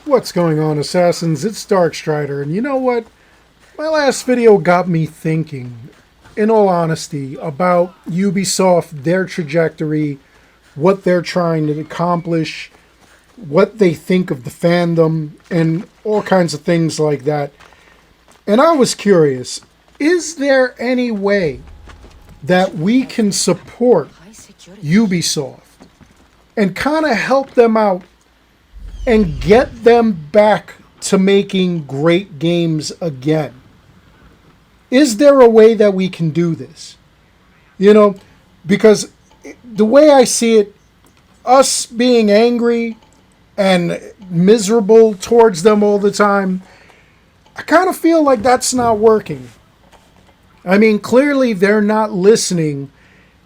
What's going on, Assassins? It's Darkstrider, and you know what? My last video got me thinking, in all honesty, about UbiSoft, their trajectory, what they're trying to accomplish, what they think of the fandom, and all kinds of things like that. And I was curious, is there any way that we can support UbiSoft and kind of help them out and get them back to making great games again? Is there a way that we can do this? You know, because the way I see it, us being angry and miserable towards them all the time, I kind of feel like that's not working. I mean, clearly they're not listening,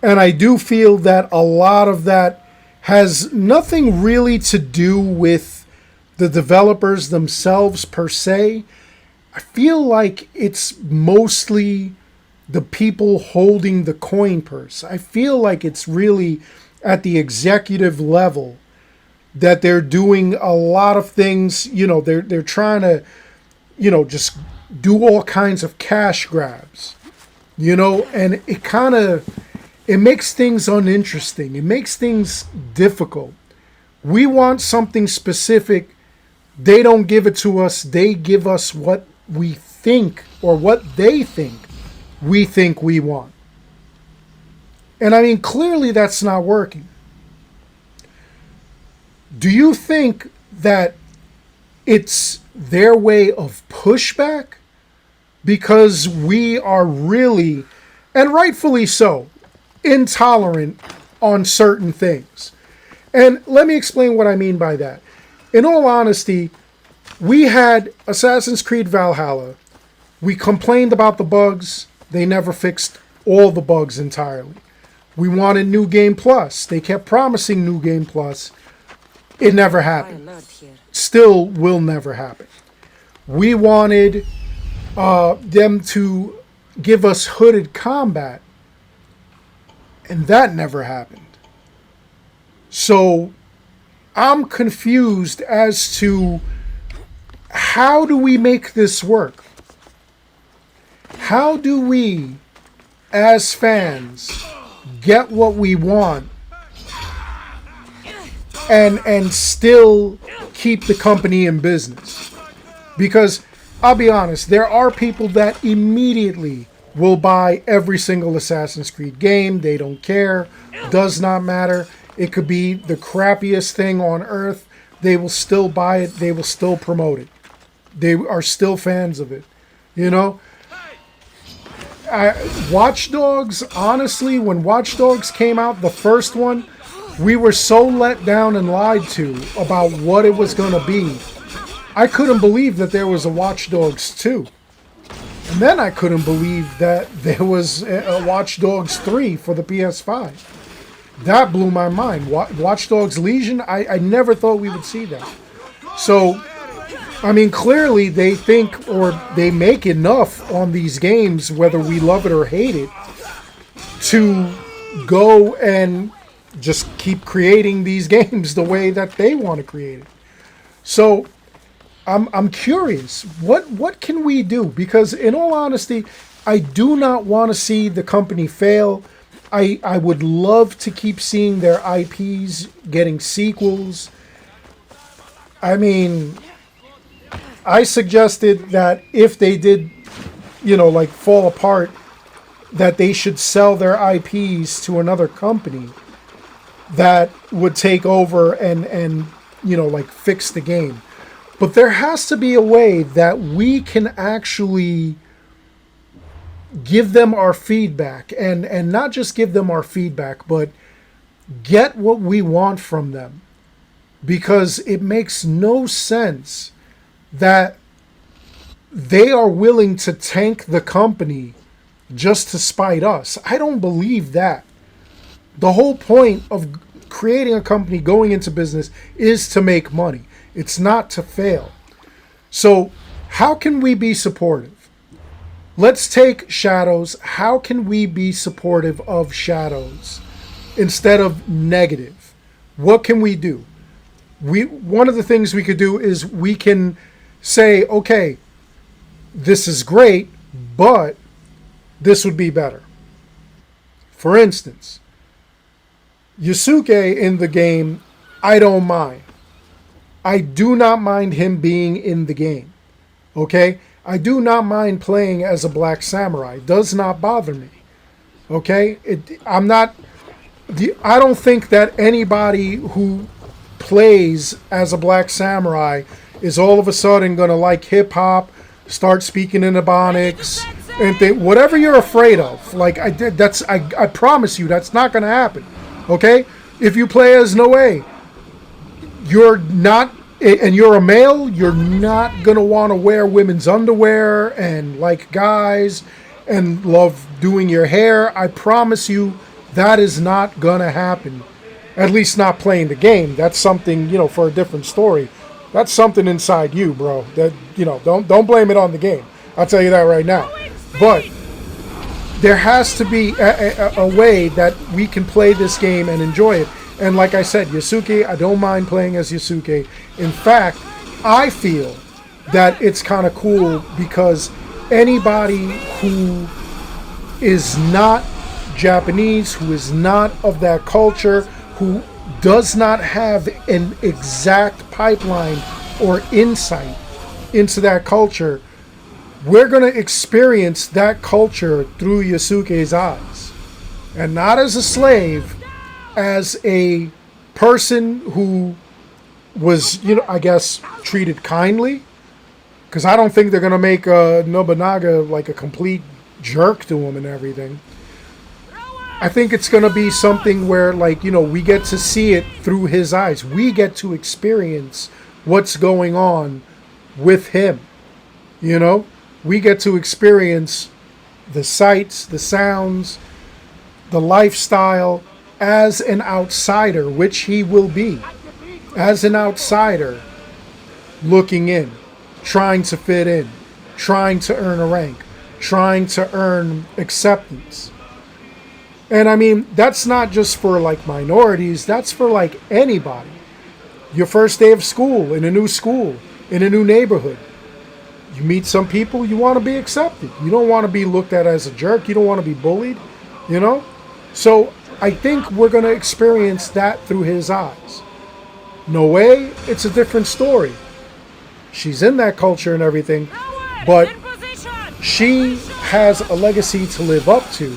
and I do feel that a lot of that has nothing really to do with the developers themselves per se. I feel like it's mostly the people holding the coin purse. I feel like it's really at the executive level that they're doing a lot of things. You know, they're trying to, just do all kinds of cash grabs, and it makes things uninteresting. It makes things difficult. We want something specific. They don't give it to us. They give us what we think, or what they think we want. And I mean, clearly that's not working. Do you think that it's their way of pushback? Because we are really, and rightfully so, intolerant on certain things. And let me explain what I mean by that. In all honesty, we had Assassin's Creed Valhalla. We complained about the bugs. They never fixed all the bugs entirely. We wanted New Game Plus. They kept promising New Game Plus. It never happened. Still will never happen. We wanted them to give us hooded combat, and that never happened. So I'm confused as to how do we make this work? How do we, as fans, get what we want and still keep the company in business? Because I'll be honest, there are people that immediately will buy every single Assassin's Creed game. They don't care. Does not matter. It could be the crappiest thing on earth. They will still buy it. They will still promote it. They are still fans of it. Watch Dogs, honestly, when Watch Dogs came out, the first one, we were so let down and lied to about what it was going to be. I couldn't believe that there was a Watch Dogs 2. And then I couldn't believe that there was a Watch Dogs 3 for the PS5. That blew my mind. Watch Dogs Legion, I never thought we would see that. So, I mean, clearly they think, or they make enough on these games, whether we love it or hate it, to go and just keep creating these games the way that they want to create it. So I'm curious, what can we do? Because in all honesty, I do not want to see the company fail. I would love to keep seeing their IPs getting sequels. I mean, I suggested that if they did, fall apart, that they should sell their IPs to another company that would take over and fix the game. But there has to be a way that we can actually give them our feedback, and not just give them our feedback, but get what we want from them. Because it makes no sense that they are willing to tank the company just to spite us. I don't believe that. The whole point of creating a company, going into business, is to make money. It's not to fail. So how can we be supportive? Let's take Shadows. How can we be supportive of Shadows instead of negative? What can we do? one of the things we could do is we can say, okay, this is great, but this would be better. For instance, Yusuke in the game, I don't mind. I do not mind him being in the game. Okay? I do not mind playing as a black samurai. It does not bother me. Okay? I don't think that anybody who plays as a black samurai is all of a sudden going to like hip-hop, start speaking in Ebonics, and whatever you're afraid of. Like, I promise you that's not going to happen. Okay? If you play as Noe, you're not, and you're a male, you're not going to want to wear women's underwear and like guys and love doing your hair. I promise you that is not going to happen. At least not playing the game. That's something, for a different story. That's something inside you, bro. That, don't blame it on the game. I'll tell you that right now. But there has to be a way that we can play this game and enjoy it. And like I said, Yusuke, I don't mind playing as Yusuke. In fact, I feel that it's kind of cool because anybody who is not Japanese, who is not of that culture, who does not have an exact pipeline or insight into that culture, we're going to experience that culture through Yusuke's eyes. And not as a slave, as a person who was, I guess, treated kindly. Because I don't think they're going to make Nobunaga like a complete jerk to him and everything. I think it's going to be something where, we get to see it through his eyes. We get to experience what's going on with him. We get to experience the sights, the sounds, the lifestyle as an outsider, which he will be. As an outsider, looking in, trying to fit in, trying to earn a rank, trying to earn acceptance. And I mean, that's not just for minorities, that's for anybody. Your first day of school, in a new neighborhood. You meet some people, you want to be accepted. You don't want to be looked at as a jerk. You don't want to be bullied, So I think we're going to experience that through his eyes. Noe, it's a different story. She's in that culture and everything, but she has a legacy to live up to.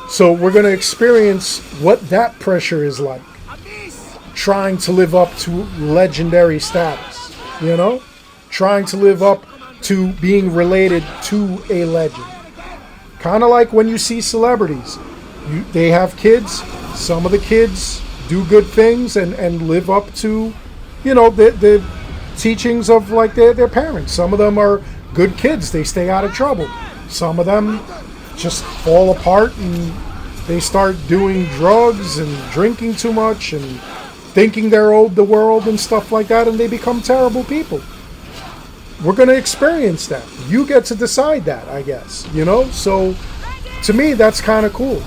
So we're going to experience what that pressure is like. Trying to live up to legendary status, Trying to live up to being related to a legend. Kind of like when you see celebrities. They have kids. Some of the kids do good things and live up to, the teachings of their parents. Some of them are good kids. They stay out of trouble. Some of them just fall apart and they start doing drugs and drinking too much and thinking they're owed the world and stuff like that, and they become terrible people. We're going to experience that. You get to decide that, I guess, So to me, that's kind of cool.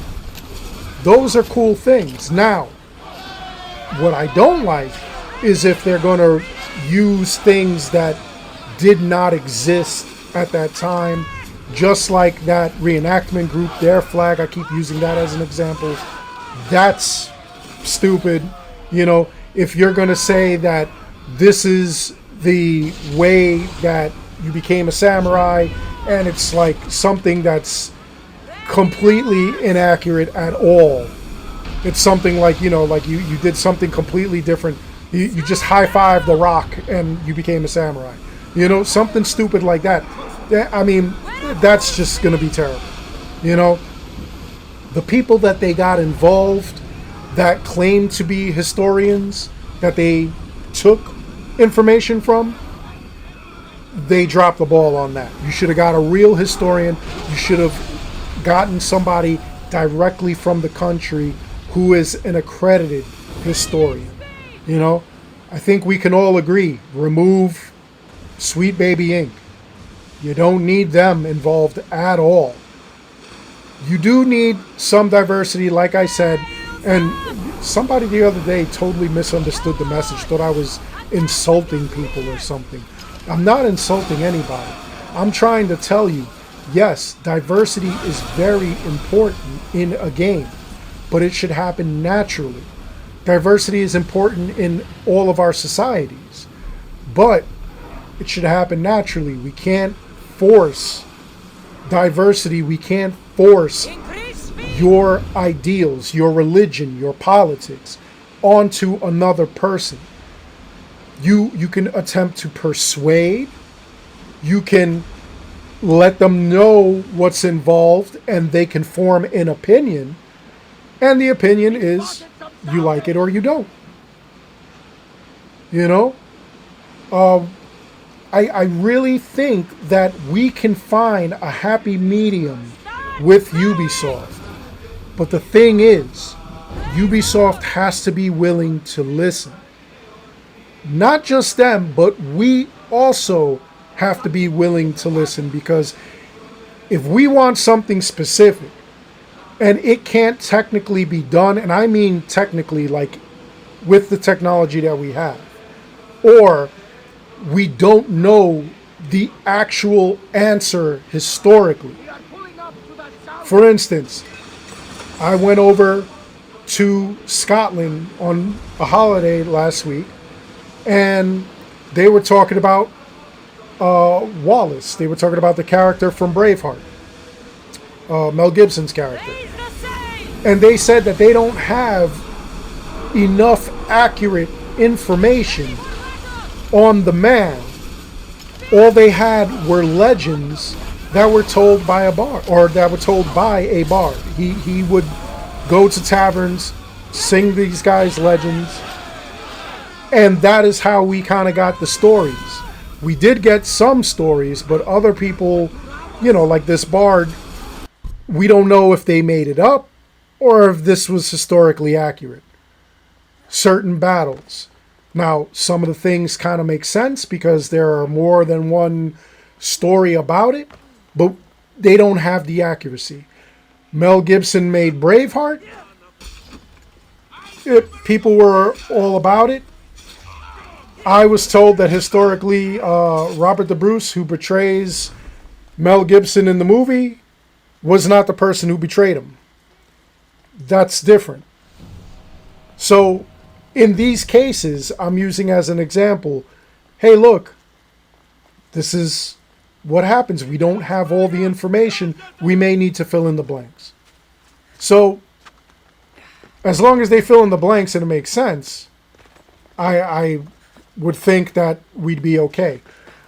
Those are cool things. Now, what I don't like is if they're going to use things that did not exist at that time. Just like that reenactment group, their flag, I keep using that as an example. That's stupid. If you're going to say that this is the way that you became a samurai and it's something that's completely inaccurate at all. It's something you did something completely different. You just high-fived the rock and you became a samurai. Something stupid like that. I mean, that's just going to be terrible. The people that they got involved that claim to be historians, that they took information from, they dropped the ball on that. You should have got a real historian. You should have gotten somebody directly from the country who is an accredited historian. I think we can all agree, remove Sweet Baby Inc. You don't need them involved at all. You do need some diversity, like I said, And somebody the other day totally misunderstood the message, thought I was insulting people or something. I'm not insulting anybody. I'm trying to tell you, yes, diversity is very important in a game, but it should happen naturally. Diversity is important in all of our societies, but it should happen naturally. We can't force diversity. We can't force your ideals, your religion, your politics onto another person. You can attempt to persuade. You can let them know what's involved and they can form an opinion. And the opinion is you like it or you don't. You know? I really think that we can find a happy medium with Ubisoft. But the thing is, Ubisoft has to be willing to listen. Not just them, but we also have to be willing to listen, because if we want something specific and it can't technically be done, and I mean technically like with the technology that we have, or we don't know the actual answer historically. For instance, I went over to Scotland on a holiday last week, and they were talking about Wallace. They were talking about the character from Braveheart, Mel Gibson's character. And they said that they don't have enough accurate information on the man. All they had were legends that were told by a bard, or that were told by a bard. He would go to taverns, sing these guys' legends, and that is how we kind of got the stories. We did get some stories, but other people, you know, like this bard, we don't know if they made it up or if this was historically accurate. Certain battles. Now, some of the things kind of make sense because there are more than one story about it, but they don't have the accuracy. Mel Gibson made Braveheart. People were all about it. I was told that historically, Robert the Bruce, who betrays Mel Gibson in the movie, was not the person who betrayed him. That's different. So, in these cases, I'm using as an example, hey, look, this is what happens. We don't have all the information. We may need to fill in the blanks. So, as long as they fill in the blanks and it makes sense, I would think that we'd be okay.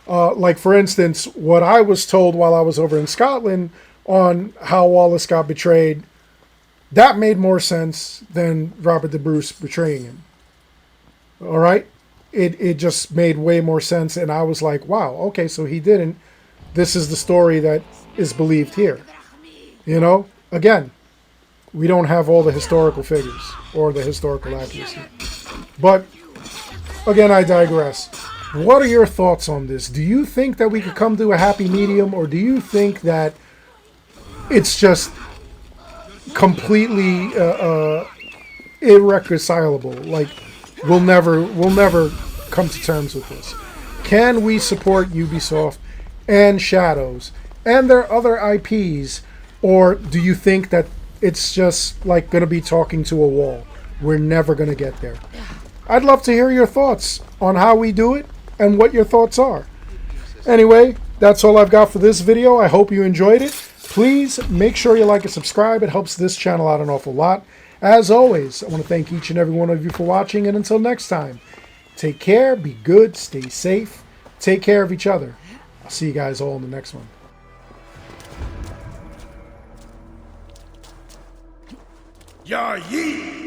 Like, for instance, what I was told while I was over in Scotland on how Wallace got betrayed, that made more sense than Robert the Bruce betraying him. All right? It just made way more sense, and I was like, wow, okay, so he didn't. This is the story that is believed here. You know? Again, we don't have all the historical figures or the historical accuracy. But, again, I digress. What are your thoughts on this? Do you think that we could come to a happy medium, or do you think that it's just completely irreconcilable? Like, we'll never come to terms with this. Can we support Ubisoft and Shadows and their other IPs, or do you think that it's just like going to be talking to a wall? We're never going to get there. I'd love to hear your thoughts on how we do it and what your thoughts are. Anyway, that's all I've got for this video. I hope you enjoyed it. Please make sure you like and subscribe. It helps this channel out an awful lot. As always, I want to thank each and every one of you for watching, and until next time, take care, be good, stay safe, take care of each other. I'll see you guys all in the next one. Yar yee!